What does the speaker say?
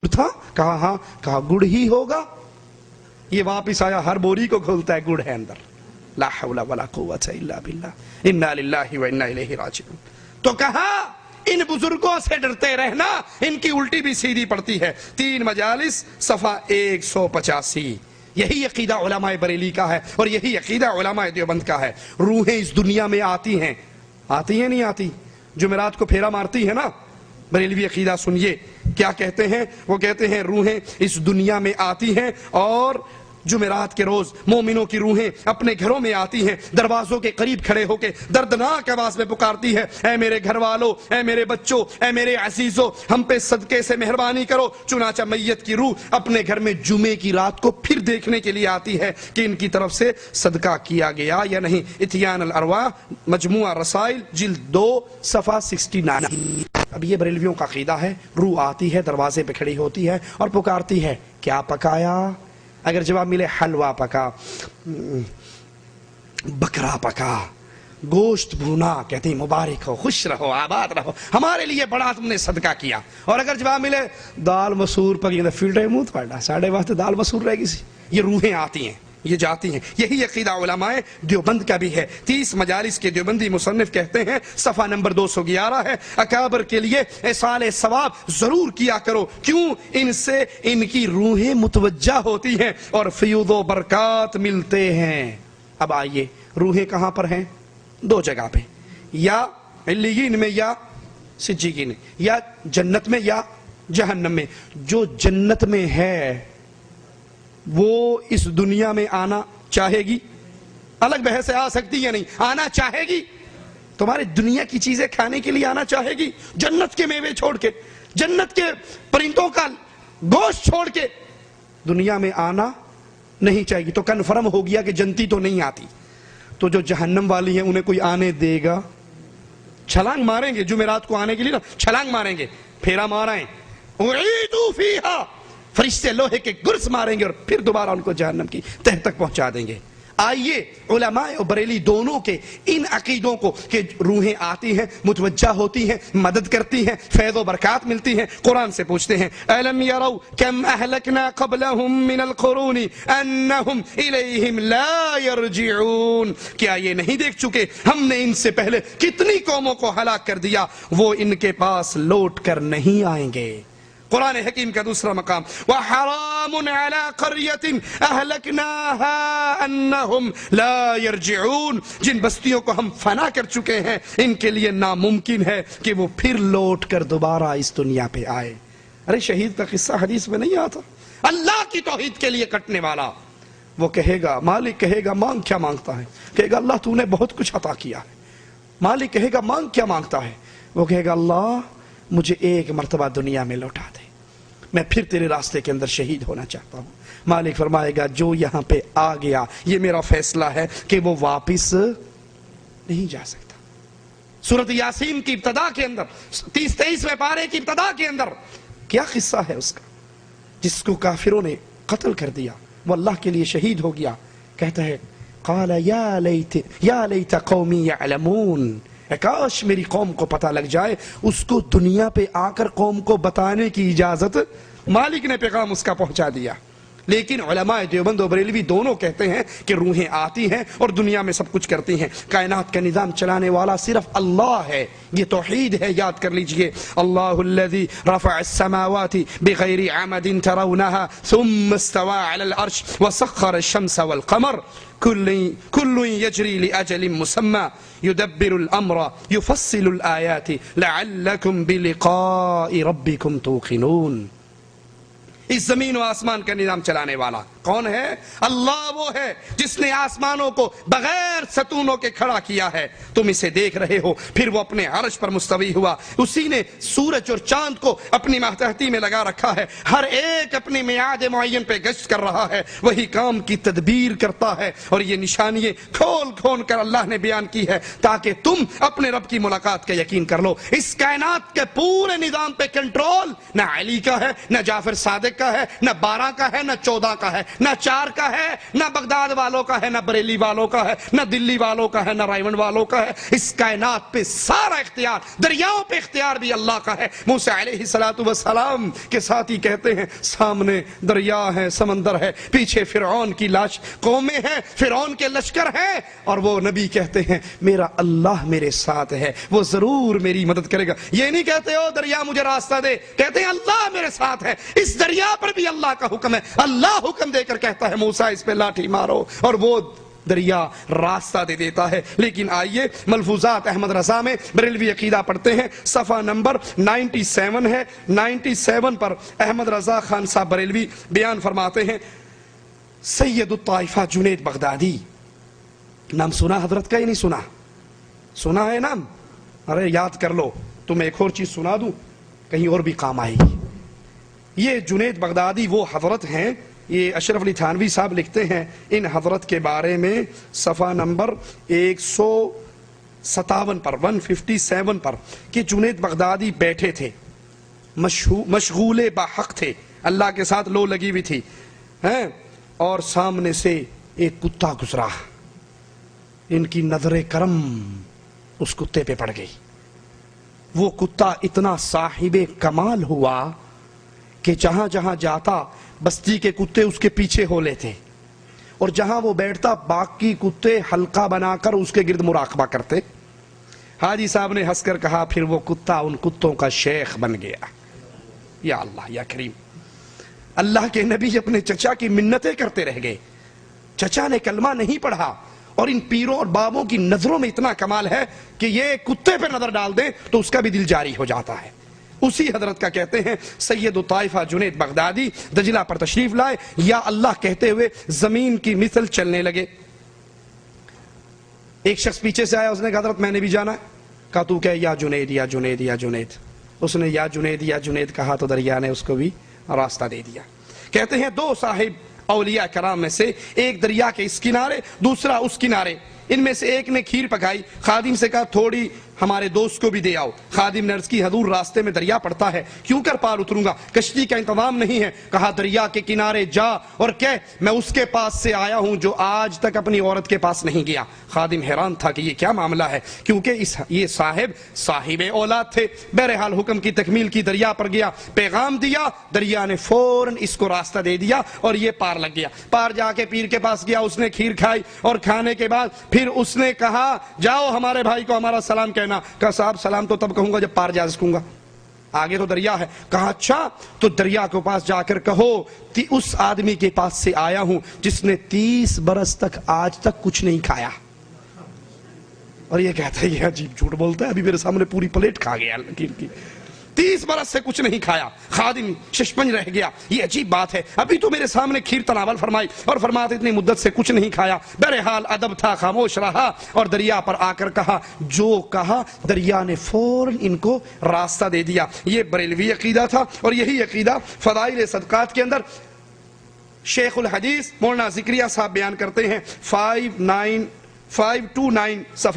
تھا؟ کہا ہاں. کہا گڑ ہی ہوگا. یہ واپس آیا, ہر بوری کو کھولتا ہے, گڑ ہے اندر. لا حول ولا قوت الا باللہ, انا للہ و انا الیہ راجعون. تو کہا ان بزرگوں سے ڈرتے رہنا, ان کی الٹی بھی سیدھی پڑتی ہے. 3 مجالس صفحہ 185. یہی عقیدہ علماء بریلی کا ہے اور یہی عقیدہ علماء دیوبند کا ہے. روحیں اس دنیا میں آتی ہیں نہیں آتی؟ جمعرات کو پھیرا مارتی ہے نا. بریلوی عقیدہ سنیے کیا کہتے ہیں. وہ کہتے ہیں روحیں اس دنیا میں آتی ہیں اور جمعرات کے روز مومنوں کی روحیں اپنے گھروں میں آتی ہیں, دروازوں کے قریب کھڑے ہو کے دردناک آواز میں پکارتی ہے, اے میرے گھر والوں, اے میرے بچوں, اے میرے عزیزوں, ہم پہ صدقے سے مہربانی کرو. چنانچہ میت کی روح اپنے گھر میں جمعے کی رات کو پھر دیکھنے کے لیے آتی ہے کہ ان کی طرف سے صدقہ کیا گیا یا نہیں. اتیان الارواح, مجموعہ رسائل, جلد 2 صفحہ 69. اب یہ بریلویوں کا عقیدہ ہے. روح آتی ہے, دروازے پہ کھڑی ہوتی ہے اور پکارتی ہے, کیا پکایا؟ اگر جواب ملے حلوہ پکا, بکرا پکا, گوشت بھونا, کہتے ہیں مبارک ہو, خوش رہو, آباد رہو, ہمارے لیے بڑا تم نے صدقہ کیا. اور اگر جواب ملے دال مسور پکی, فیلڈ منہ پڑا ساڑھے واسطے دال مسور رہے گی سی. یہ روحیں آتی ہیں, یہ جاتی ہیں. یہی عقیدہ علماء دیوبند کا بھی ہے. 30 مجالس کے دیوبندی مصنف کہتے ہیں, صفحہ نمبر 211 ہے, اکابر کے لیے ایصال ثواب ضرور کیا کرو. کیوں؟ ان سے ان کی روحیں متوجہ ہوتی ہیں اور فیوض و برکات ملتے ہیں. اب آئیے, روحیں کہاں پر ہیں؟ 2 جگہ پہ, یا علیین میں یا سجیین, یا جنت میں یا جہنم میں. جو جنت میں ہے وہ اس دنیا میں آنا چاہے گی؟ الگ بحث آ سکتی ہے نہیں, آنا چاہے گی. تمہارے دنیا کی چیزیں کھانے کے لیے آنا چاہے گی؟ جنت کے میوے چھوڑ کے, جنت کے پرندوں کا گوشت چھوڑ کے دنیا میں آنا نہیں چاہے گی. تو کنفرم ہو گیا کہ جنتی تو نہیں آتی. تو جو جہنم والی ہیں انہیں کوئی آنے دے گا؟ چھلانگ ماریں گے جمعرات کو آنے کے لیے نا, چھلانگ ماریں گے, پھیرا مارائیں, اعیدوا فیہا, فرشتے لوہے کے گرز ماریں گے اور پھر دوبارہ ان کو جہنم کی تہ تک پہنچا دیں گے. آئیے علماء اور بریلی دونوں کے ان عقیدوں کو کہ روحیں آتی ہیں, متوجہ ہوتی ہیں, مدد کرتی ہیں, فیض و برکات ملتی ہیں, قرآن سے پوچھتے ہیں. أَلَمْ يَرَوْا كَمْ أَهْلَكْنَا قَبْلَهُمْ مِنَ الْقُرُونِ أَنَّهُمْ إِلَيْهِمْ لَا يَرْجِعُونَ. کیا یہ نہیں دیکھ چکے ہم نے ان سے پہلے کتنی قوموں کو ہلاک کر دیا, وہ ان کے پاس لوٹ کر نہیں آئیں گے. قرآن حکیم کا دوسرا مقام, وَحَرَامٌ عَلَىٰ قَرْيَةٍ أَهْلَكْنَاهَا أَنَّهُمْ لَا يَرْجِعُونَ. جن بستیوں کو ہم فنا کر چکے ہیں ان کے لیے ناممکن ہے کہ وہ پھر لوٹ کر دوبارہ اس دنیا پہ آئے. ارے شہید کا قصہ حدیث میں نہیں آتا؟ اللہ کی توحید کے لیے کٹنے والا, وہ کہے گا, مالک کہے گا مانگ, کیا مانگتا ہے؟ کہے گا اللہ تو نے بہت کچھ عطا کیا ہے. مالک کہے گا مانگ, کیا مانگتا ہے؟ وہ کہے گا اللہ مجھے ایک مرتبہ دنیا میں لوٹا دے, میں پھر تیرے راستے کے اندر شہید ہونا چاہتا ہوں. مالک فرمائے گا جو یہاں پہ آ گیا یہ میرا فیصلہ ہے کہ وہ واپس نہیں جا سکتا. سورۃ یاسین کی ابتدا کے اندر 30-23ویں پارے کی ابتدا کے اندر کیا قصہ ہے اس کا؟ جس کو کافروں نے قتل کر دیا وہ اللہ کے لیے شہید ہو گیا. کہتا ہے قال یا لیت قومی یعلمون, کاش میری قوم کو پتہ لگ جائے. اس کو دنیا پہ آ کر قوم کو بتانے کی اجازت, مالک نے پیغام اس کا پہنچا دیا. لیکن علماء دیوبند و بریلوی دونوں کہتے ہیں کہ روحیں آتی ہیں اور دنیا میں سب کچھ کرتی ہیں. کائنات کا نظام چلانے والا صرف اللہ ہے, یہ توحید ہے, یاد کر لیجئے. اللہ الذی رفع السماوات بغیر عمد ترونها ثم استوى على العرش وسخر الشمس والقمر كل يجري لأجل مسمى يدبر الأمر يفصل الآيات لعلكم بلقاء ربكم توقنون. اس زمین و آسمان کا نظام چلانے والا کون ہے؟ اللہ وہ ہے جس نے آسمانوں کو بغیر ستونوں کے کھڑا کیا ہے. تم اسے دیکھ رہے ہو, پھر وہ اپنے عرش پر مستوی ہوا. اسی نے سورج اور چاند کو اپنی ماتحتی میں لگا رکھا ہے, ہر ایک اپنی میعاد معین پہ گشت کر رہا ہے. وہی کام کی تدبیر کرتا ہے اور یہ نشانیاں کھول کھول کر اللہ نے بیان کی ہے تاکہ تم اپنے رب کی ملاقات کا یقین کر لو. اس کائنات کے پورے نظام پہ کنٹرول نہ علی کا ہے, نہ جعفر صادق کا ہے, نہ 12 کا ہے, نہ 14 کا ہے, نہ چار کا ہے، نہ بغداد والوں کا ہے، نہ بریلی والوں کا ہے، نہ دلی والوں کا ہے، نہ رائمنڈ والوں کا ہے۔ اس کائنات پہ سارا اختیار، دریاؤں پہ اختیار بھی اللہ کا ہے۔ موسیٰ علیہ السلام کے ساتھی کہتے ہیں سامنے دریا ہے، سمندر ہے، پیچھے فرعون کی لاش قومیں ہیں، فرعون کے لشکر ہیں، اور وہ نبی کہتے ہیں میرا اللہ میرے ساتھ ہے، وہ ضرور میری مدد کرے گا۔ یہ نہیں کہتے ہو دریا مجھے راستہ دے، کہتے ہیں اللہ میرے ساتھ ہے۔ اس دریا پر بھی اللہ کا حکم ہے، اللہ حکم دے کر کہتا ہے موسیٰ اس پہ لاٹھی مارو، اور وہ دریا راستہ دے دیتا ہے۔ لیکن آئیے ملفوظات احمد رضا میں بریلوی عقیدہ پڑھتے ہیں، صفحہ نمبر 97 ہے۔ 97 پر احمد رضا خان صاحب بریلوی بیان فرماتے ہیں، سید الطائفہ جنید بغدادی، نام سنا حضرت کا؟ ہی نہیں سنا؟ سنا ہے نام؟ ارے یاد کر لو، تمہیں ایک اور چیز سنا دوں کہیں اور بھی کام آئے گی۔ یہ جنید بغدادی وہ حضرت ہیں، یہ اشرف علی تھانوی صاحب لکھتے ہیں ان حضرت کے بارے میں صفحہ نمبر 157 پر 157 پر کہ جنید بغدادی بیٹھے تھے، مشغول بحق تھے، اللہ کے ساتھ لو لگی ہوئی تھی، اور سامنے سے ایک کتا گزرا، ان کی نظر کرم اس کتے پہ پڑ گئی۔ وہ کتا اتنا صاحب کمال ہوا کہ جہاں جہاں جاتا بستی کے کتے اس کے پیچھے ہو لیتے، اور جہاں وہ بیٹھتا باقی کتے حلقہ بنا کر اس کے گرد مراقبہ کرتے۔ حاجی صاحب نے ہنس کر کہا پھر وہ کتا ان کتوں کا شیخ بن گیا۔ یا اللہ یا کریم، اللہ کے نبی اپنے چچا کی منتیں کرتے رہ گئے، چچا نے کلمہ نہیں پڑھا، اور ان پیروں اور بابوں کی نظروں میں اتنا کمال ہے کہ یہ کتے پہ نظر ڈال دیں تو اس کا بھی دل جاری ہو جاتا ہے۔ اسی حضرت کا کہتے ہیں سید الطائفہ جنید بغدادی دجلہ پر تشریف لائے، یا اللہ کہتے ہوئے زمین کی مثل چلنے لگے۔ ایک شخص پیچھے سے آیا، اس نے کہا حضرت میں نے بھی جانا ہے۔ کہا تو کہ یا جنید یا جنید یا جنید۔ اس نے یا جنید یا جنید کہا تو دریا نے اس کو بھی راستہ دے دیا۔ کہتے ہیں دو صاحب اولیاء کرام میں سے ایک دریا کے اس کنارے، دوسرا اس کنارے، ان میں سے ایک نے کھیر پکائی، خادم سے کہا تھوڑی ہمارے دوست کو بھی دے آؤ۔ خادم نے عرض کی حضور راستے میں دریا پڑتا ہے، کیوں کر پار اتروں گا، کشتی کا انتظام نہیں ہے۔ کہا دریا کے کنارے جا اور کہہ میں اس کے پاس سے آیا ہوں جو آج تک اپنی عورت کے پاس نہیں گیا۔ خادم حیران تھا کہ یہ کیا معاملہ ہے، کیونکہ یہ صاحب اولاد تھے۔ بہرحال حکم کی تکمیل کی، دریا پر گیا، پیغام دیا، دریا نے فوراً اس کو راستہ دے دیا اور یہ پار لگ گیا۔ پار جا کے پیر کے پاس گیا، اس نے کھیر کھائی، اور کھانے کے بعد پھر اس نے کہا جاؤ ہمارے بھائی کو ہمارا سلام کہنا۔ کہا صاحب سلام تو تب کہوں گا جب پار جا سکوں گا، آگے تو دریا ہے۔ کہا اچھا تو دریا کے پاس جا کر کہو اس آدمی کے پاس سے آیا ہوں جس نے 30 برس تک آج تک کچھ نہیں کھایا۔ اور یہ کہتا ہے یہ عجیب جھوٹ بولتا ہے، ابھی میرے سامنے پوری پلیٹ کھا گیا لکیر کی، 30 برس سے کچھ نہیں کھایا۔ خادم ششپنج رہ گیا، یہ عجیب بات ہے، ابھی تو میرے سامنے کھیر تناول فرمائی اور فرماتے اتنی مدت سے کچھ نہیں کھایا۔ بہرحال ادب تھا، خاموش رہا اور دریا پر آ کر کہا جو کہا، دریا نے فوراً ان کو راستہ دے دیا۔ یہ بریلوی عقیدہ تھا، اور یہی عقیدہ فضائل صدقات کے اندر شیخ الحدیث مولانا ذکریہ صاحب بیان کرتے ہیں 529 صفحہ